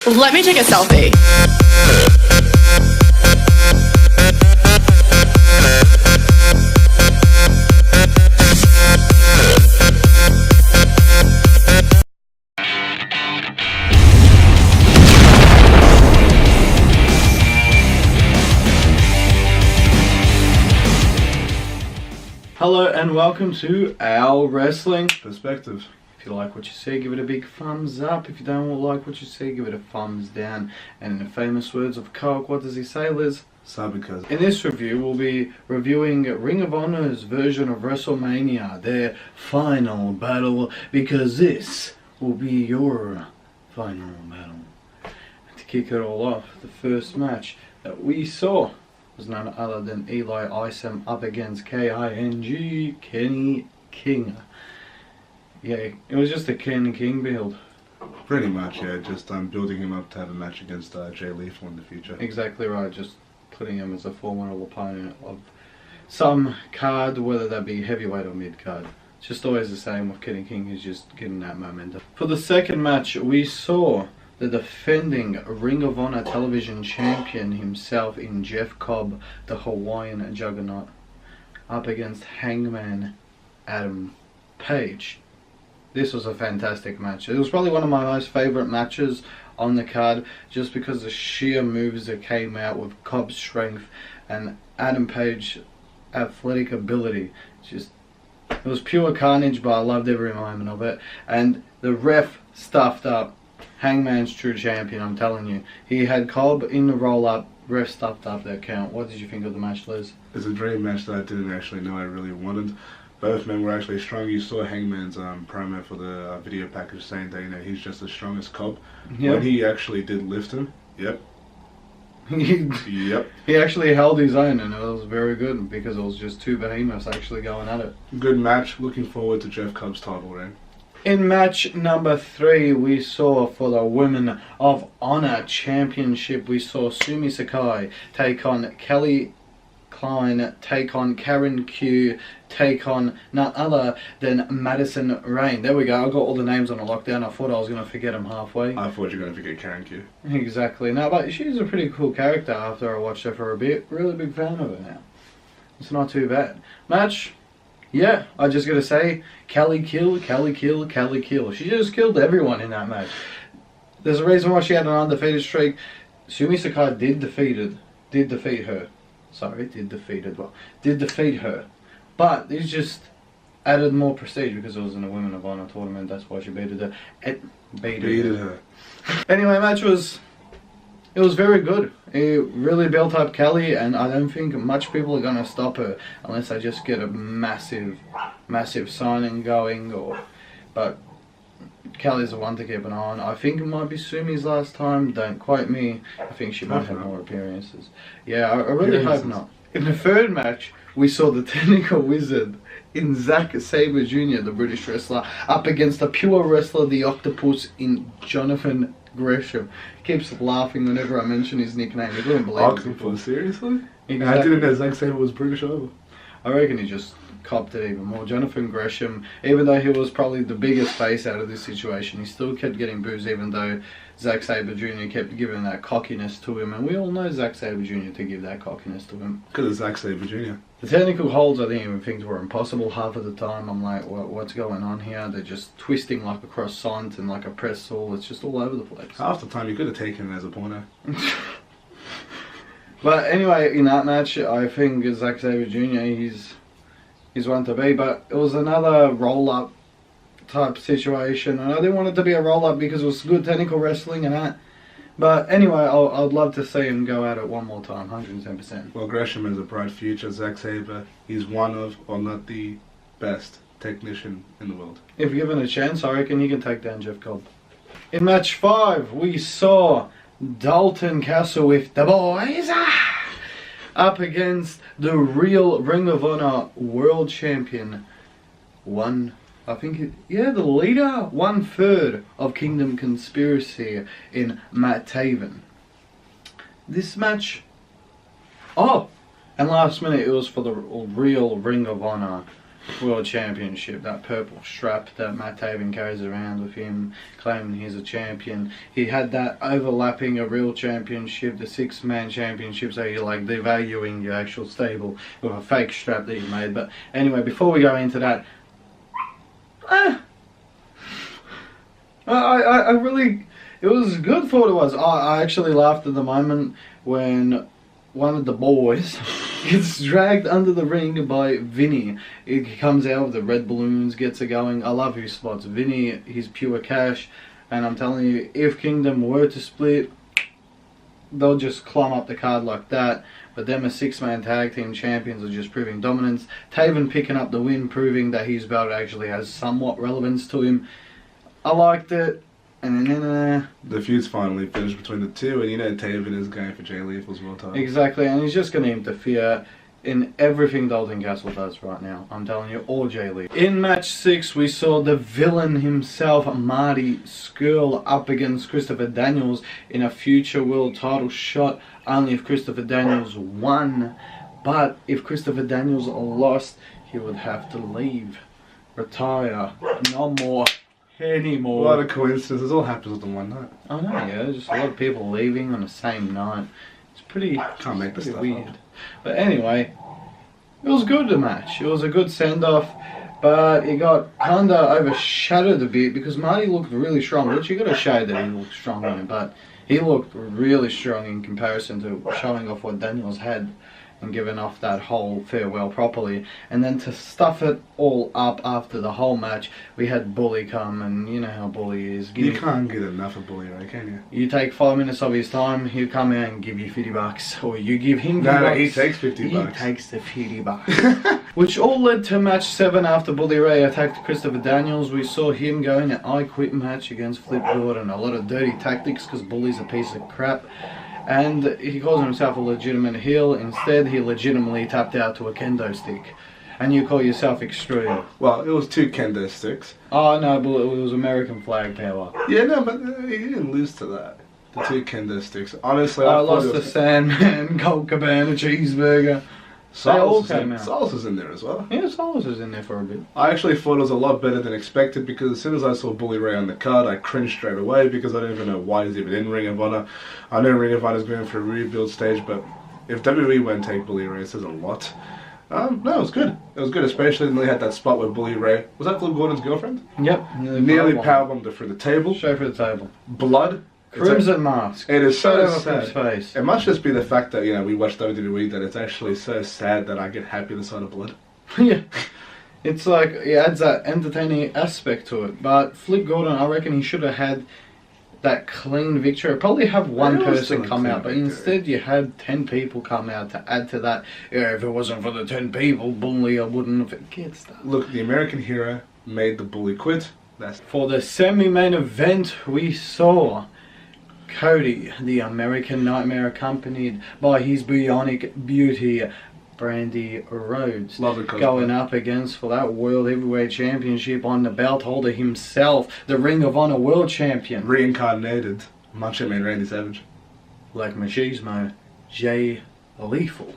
Let me take a selfie. Hello and welcome to our wrestling perspective. If you like what you see, give it a big thumbs up. If you don't like what you see, give it a thumbs down. And in the famous words of Coke, what does he say, Liz? Because in this review, we'll be reviewing Ring of Honor's version of WrestleMania, their final battle, because this will be your final battle. And to kick it all off, the first match that we saw was none other than Eli Isom up against King, Kenny King. Yeah, it was just a Ken King build. Pretty much, yeah. Just building him up to have a match against Jay Lethal in the future. Exactly right. Just putting him as a formidable opponent of some card, whether that be heavyweight or mid card. It's just always the same with Kenny King. He's just getting that momentum. For the second match, we saw the defending Ring of Honor television champion himself in Jeff Cobb, the Hawaiian Juggernaut, up against Hangman Adam Page. This was a fantastic match. It was probably one of my most favourite matches on the card, just because the sheer moves that came out with Cobb's strength and Adam Page's athletic ability. It was pure carnage, but I loved every moment of it. And the ref stuffed up Hangman's true champion, I'm telling you. He had Cobb in the roll-up, ref stuffed up that count. What did you think of the match, Liz? It's a dream match that I didn't actually know I really wanted. Both men were actually strong. You saw Hangman's promo for the video package saying that he's just as strong as Cobb. Yep. When he actually did lift him, yep. Yep. He actually held his own, and it was very good because it was just two behemoths actually going at it. Good match. Looking forward to Jeff Cobb's title reign. In match number 3, we saw for the Women of Honor Championship, we saw Sumi Sakai take on Kelly Klein, take on Karen Q, take on none other than Madison Rain. There we go, I got all the names on the lockdown. I thought I was going to forget them halfway. I thought you were going to forget Karen Q. Exactly. No, but she's a pretty cool character after I watched her for a bit. Really big fan of her now. It's not too bad. Match, yeah, I just got to say, Kelly kill. She just killed everyone in that match. There's a reason why she had an undefeated streak. Sumi Sakai did defeat her. Did defeat her. But it just added more prestige because it was in the Women of Honor tournament. That's why she beat her. Anyway, match was very good. It really built up Kelly, and I don't think much people are going to stop her unless they just get a massive signing going. But Kelly's the one to keep an eye on. I think it might be Sumi's last time. Don't quote me. I think she might have more appearances. Yeah, I really hope not. In the third match, we saw the technical wizard in Zack Sabre Jr., the British wrestler, up against the pure wrestler, the octopus, in Jonathan Gresham. He keeps laughing whenever I mention his nickname. He wouldn't believe it. Octopus, seriously? Exactly. I didn't know Zack Sabre was British over. I reckon he just copped it even more. Jonathan Gresham, even though he was probably the biggest face out of this situation, he still kept getting boos, even though Zack Sabre Jr. kept giving that cockiness to him, and we all know Zack Sabre Jr. to give that cockiness to him. Because of Zack Sabre Jr. The technical holds, I didn't even think were impossible half of the time. I'm like, what's going on here? They're just twisting like a croissant and like a pretzel. It's just all over the place. Half the time you could have taken it as a porno. But anyway, in that match, I think Zack Sabre Jr., he's one to be, but it was another roll-up type situation, and I didn't want it to be a roll-up because it was good technical wrestling and that. But anyway, I'd love to see him go at it one more time, 110%. Well, Gresham has a bright future. Zack Sabre, he's one of, or not the best technician in the world. If given a chance, I reckon he can take down Jeff Cobb. In match 5, we saw Dalton Castle with the boys up against the real Ring of Honor World Champion, the leader, 1/3 of Kingdom Conspiracy in Matt Taven. This match, and last minute it was for the real Ring of Honor World Championship, that purple strap that Matt Taven carries around with him, claiming he's a champion. He had that overlapping a real championship, the 6-man championship, so you're like devaluing your actual stable with a fake strap that you made. But anyway, before we go into that, I really, it was good for what it was. I actually laughed at the moment when one of the boys gets dragged under the ring by Vinny. He comes out with the red balloons, gets it going. I love his spots. Vinny, he's pure cash. And I'm telling you, if Kingdom were to split, they'll just climb up the card like that. But them as 6-man tag team champions are just proving dominance. Taven picking up the win, proving that his belt actually has somewhat relevance to him. I liked it. And then the feud's finally finished between the two, and you know Taven is going for Jay Lethal's world title. Exactly, and he's just going to interfere in everything Dalton Castle does right now. I'm telling you, all Jay Lethal. In match 6, we saw the villain himself, Marty Scurll, up against Christopher Daniels in a future world title shot. Only if Christopher Daniels won, but if Christopher Daniels lost, he would have to leave, retire, no more. Anymore. What a coincidence. It all happens on one night. I know, yeah. Just a lot of people leaving on the same night. It's pretty, Can't make this stuff weird. up. But anyway, it was good, the match. It was a good send-off, but it got kind of overshadowed a bit because Marty looked really strong, which you got to show that he looked strong in it, but he looked really strong in comparison to showing off what Daniels had and giving off that whole farewell properly. And then to stuff it all up after the whole match, we had Bully come, and you know how Bully is. You can't get enough of Bully, right, can you? You take 5 minutes of his time, he'll come out and give you $50, or you give him $50. No, he takes $50. He takes the $50. Which all led to match 7 after Bully Ray attacked Christopher Daniels. We saw him go in an I Quit match against Flip Gordon. A lot of dirty tactics because Bully's a piece of crap. And he calls himself a legitimate heel. Instead, he legitimately tapped out to a kendo stick. And you call yourself extreme. Well, it was 2 kendo sticks. Oh no, but it was American flag power. Yeah, no, but he didn't lose to that. The 2 kendo sticks. Honestly, I lost the Sandman, Colt Cabana, Cheeseburger. They all came out. Sauce is in there as well. Yeah, Sauce was in there for a bit. I actually thought it was a lot better than expected because as soon as I saw Bully Ray on the card, I cringed straight away because I don't even know why he's even in Ring of Honor. I know Ring of Honor is going for a rebuild stage, but if WWE won't take Bully Ray, it says a lot. No, it was good. It was good, especially when they had that spot where Bully Ray... Was that Flip Gordon's girlfriend? Yep. Nearly powerbombed her through the table. Straight for the table. Blood. Crimson mask. It is so sad. Face. It must just be the fact that, you know, we watch WWE that it's actually so sad that I get happy the sight of blood. Yeah. It's like, it adds that entertaining aspect to it. But Flip Gordon, I reckon he should have had that clean victory. Probably have one person come out, but instead you had 10 people come out to add to that. Yeah, if it wasn't for the 10 people, Bully, I wouldn't have get stuff. Look, the American hero made the Bully quit. That's for the semi-main event, we saw Cody, the American Nightmare, accompanied by his bionic beauty, Brandy Rhodes, going up against for that World Heavyweight Championship on the belt holder himself, the Ring of Honor World Champion. Reincarnated Macho Man Randy Savage. Like Machismo, Jay Lethal.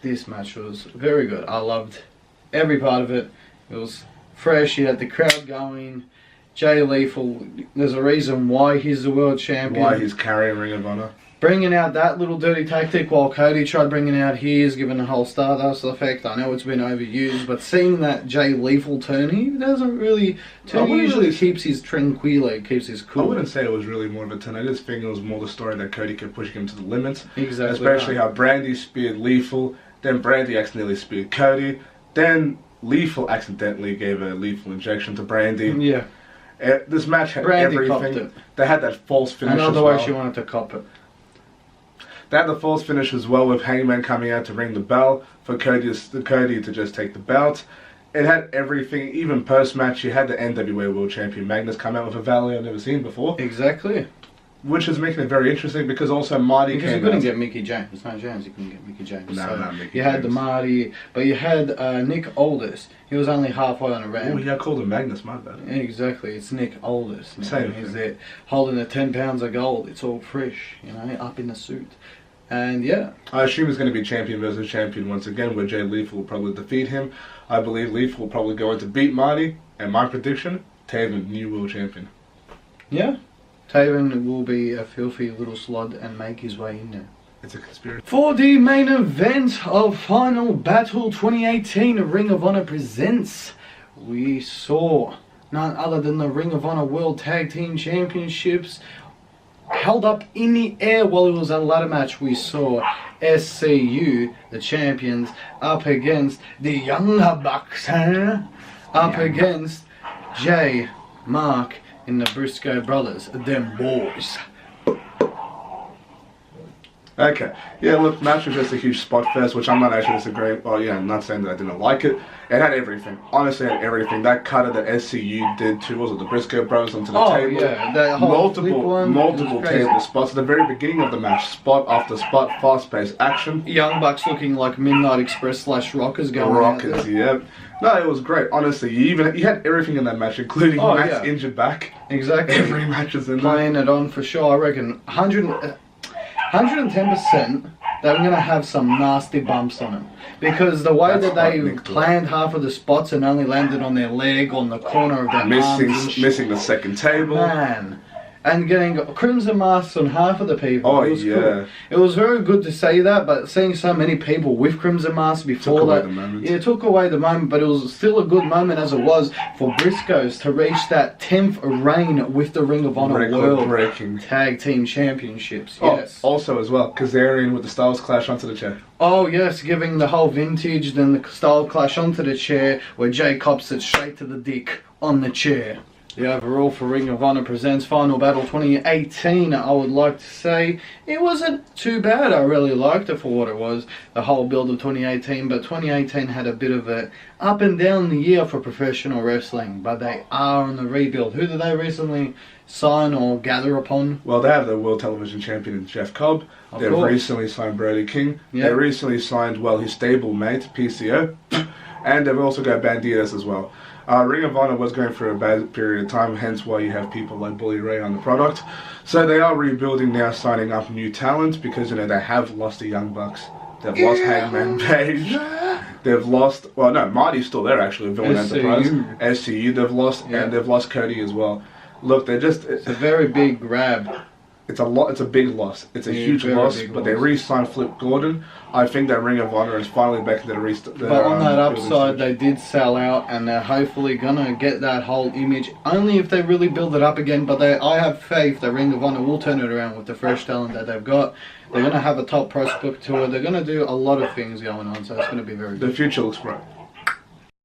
This match was very good. I loved every part of it. It was fresh, you had the crowd going. Jay Lethal, there's a reason why he's the world champion. Why he's carrying Ring of Honor. Bringing out that little dirty tactic while Cody tried bringing out his, giving the whole Stardust effect. I know it's been overused, but seeing that Jay Lethal turn, he doesn't really turn. He usually keeps his tranquilo, keeps his cool. I wouldn't say it was really more of a turn. I just think it was more the story that Cody kept pushing him to the limits. Exactly. Especially how Brandy speared Lethal, then Brandy accidentally speared Cody, then Lethal accidentally gave a lethal injection to Brandy. Yeah. This match had Brandy everything. They had that false finish as well. Otherwise she wanted to cop it. They had the false finish as well with Hangman coming out to ring the bell for Cody to just take the belt. It had everything, even post-match you had the NWA World Champion Magnus come out with a valley I've never seen before. Exactly. Which is making it very interesting because also Marty because you couldn't get Mickey James. No James, you couldn't get Mickey James. No, so not Mickey you had James. the Marty, but you had Nick Aldis. He was only halfway on a ramp. Oh, yeah, I called him Magnus, my bad. Exactly, it's Nick Aldis. Same He's there holding the 10 pounds of gold. It's all fresh, you know, up in the suit. And yeah. I assume it's going to be champion versus champion once again, where Jay Lethal will probably defeat him. I believe Lethal will probably go on to beat Marty, and my prediction, Taven, new world champion. Yeah. Taven will be a filthy little slod and make his way in there. It's a conspiracy. For the main event of Final Battle 2018, Ring of Honor presents, we saw none other than the Ring of Honor World Tag Team Championships held up in the air while it was a ladder match. We saw SCU, the champions, up against the Young Bucks, against Jay, Mark, and the Briscoe brothers, them boys. Okay, yeah, look, match was just a huge spot fest, which I'm not actually disagreeing. Well, yeah, I'm not saying that I didn't like it. It had everything. Honestly, it had everything. That cutter that SCU did too, was it the Briscoe brothers onto the table? Yeah, that whole multiple table spots at the very beginning of the match, spot after spot, fast-paced action. Young Bucks looking like Midnight Express / Rockers going Rockers, yeah. No, it was great. Honestly, you had everything in that match, including Matt's injured back. Exactly. Every match is in there. Playing it on for sure. I reckon 110% they're going to have some nasty bumps on him. Because the way that they planned half of the spots and only landed on their leg, on the corner of their arms. Missing the second table. Man. And getting crimson masks on half of the people. Oh, it was yeah. Cool. It was very good to say that, but seeing so many people with crimson masks before that, it took away the moment, but it was still a good moment as it was for Briscoes to reach that 10th reign with the Ring of Honor World Tag Team Championships. Yes. Also as well, Kazarian with the Styles Clash onto the chair. Oh yes, giving the whole vintage, then the style clash onto the chair, where Jay cops it straight to the dick on the chair. The overall for Ring of Honor presents Final Battle 2018, I would like to say it wasn't too bad. I really liked it for what it was, the whole build of 2018, but 2018 had a bit of a up and down the year for professional wrestling, but they are on the rebuild. Who did they recently sign or gather upon? Well, they have the World Television Champion Jeff Cobb. They've recently signed Brody King. Yep. They recently signed, his stable mate, PCO. And they've also got Banditas as well. Ring of Honor was going through a bad period of time, hence why you have people like Bully Ray on the product. So they are rebuilding now, signing up new talent, because they have lost the Young Bucks. They've lost Hangman Page. They've lost, Marty's still there actually, Villain Enterprise. SCU they've lost, and they've lost Cody as well. Look, it's a very big grab. It's a big loss. It's a huge loss, but they re-signed Flip Gordon. I think that Ring of Honor is finally back to the restart. But on that upside, they did sell out, and they're hopefully gonna get that whole image. Only if they really build it up again. But I have faith that Ring of Honor will turn it around with the fresh talent that they've got. They're gonna have a top prospect tour. They're gonna do a lot of things going on, so it's gonna be very good. The future looks bright.